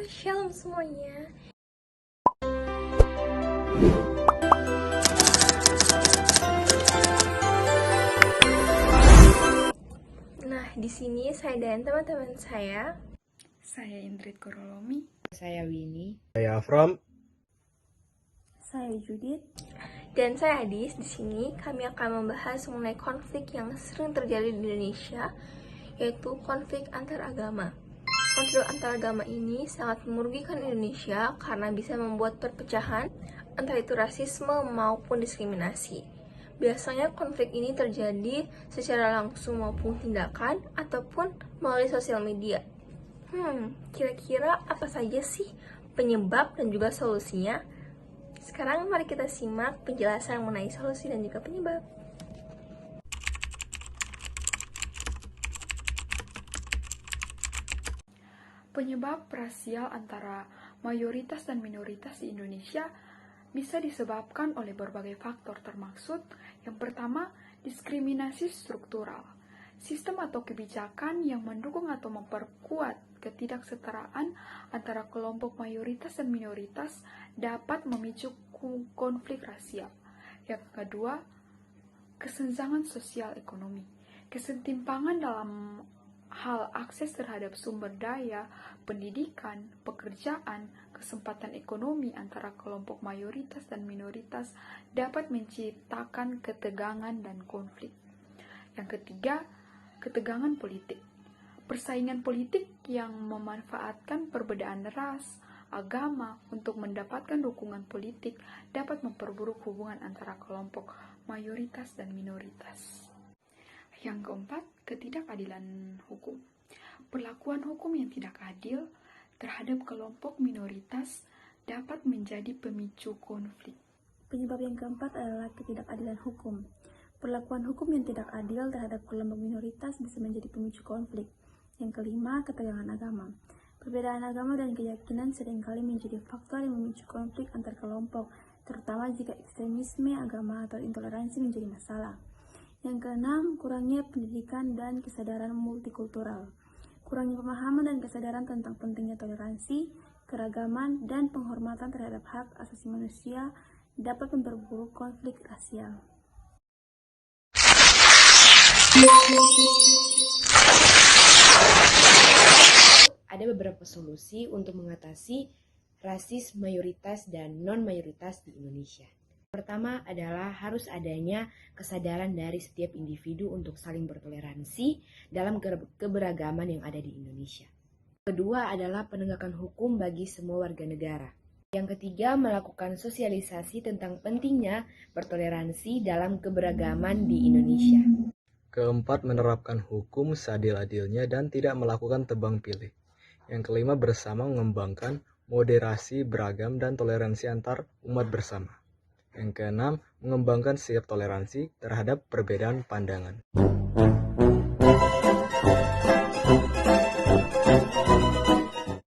Shalom semuanya. Nah, di sini saya dan teman-teman saya Indrid Korolomi. Saya Winnie. Saya Afram. Saya Judith. Dan saya Adis. Di sini kami akan membahas mengenai konflik yang sering terjadi di Indonesia, yaitu konflik antar agama. Konflik antar agama ini sangat merugikan Indonesia karena bisa membuat perpecahan, entah itu rasisme maupun diskriminasi. Biasanya konflik ini terjadi secara langsung maupun tindakan ataupun melalui sosial media. Kira-kira apa saja sih penyebab dan juga solusinya? Sekarang mari kita simak penjelasan mengenai solusi dan juga penyebab. Penyebab rasial antara mayoritas dan minoritas di Indonesia bisa disebabkan oleh berbagai faktor, termaksud yang pertama, diskriminasi struktural. Sistem atau kebijakan yang mendukung atau memperkuat ketidaksetaraan antara kelompok mayoritas dan minoritas dapat memicu konflik rasial. Yang kedua, kesenjangan sosial ekonomi. Kesetimpangan dalam hal akses terhadap sumber daya, pendidikan, pekerjaan, kesempatan ekonomi antara kelompok mayoritas dan minoritas dapat menciptakan ketegangan dan konflik. Yang ketiga, ketegangan politik. Persaingan politik yang memanfaatkan perbedaan ras, agama untuk mendapatkan dukungan politik dapat memperburuk hubungan antara kelompok mayoritas dan minoritas. Yang keempat, ketidakadilan hukum. Perlakuan hukum yang tidak adil terhadap kelompok minoritas dapat menjadi pemicu konflik. Penyebab yang keempat adalah ketidakadilan hukum. Perlakuan hukum yang tidak adil terhadap kelompok minoritas bisa menjadi pemicu konflik. Yang kelima, ketegangan agama. Perbedaan agama dan keyakinan seringkali menjadi faktor yang memicu konflik antar kelompok, terutama jika ekstremisme agama atau intoleransi menjadi masalah. Yang keenam, kurangnya pendidikan dan kesadaran multikultural. Kurangnya pemahaman dan kesadaran tentang pentingnya toleransi, keragaman, dan penghormatan terhadap hak asasi manusia dapat memperburuk konflik rasial. Ada beberapa solusi untuk mengatasi rasis mayoritas dan non-mayoritas di Indonesia. Pertama adalah harus adanya kesadaran dari setiap individu untuk saling bertoleransi dalam keberagaman yang ada di Indonesia. Kedua adalah penegakan hukum bagi semua warga negara. Yang ketiga, melakukan sosialisasi tentang pentingnya bertoleransi dalam keberagaman di Indonesia. Keempat, menerapkan hukum seadil-adilnya dan tidak melakukan tebang pilih. Yang kelima, bersama mengembangkan moderasi beragam dan toleransi antar umat bersama. Yang keenam, mengembangkan sikap toleransi terhadap perbedaan pandangan.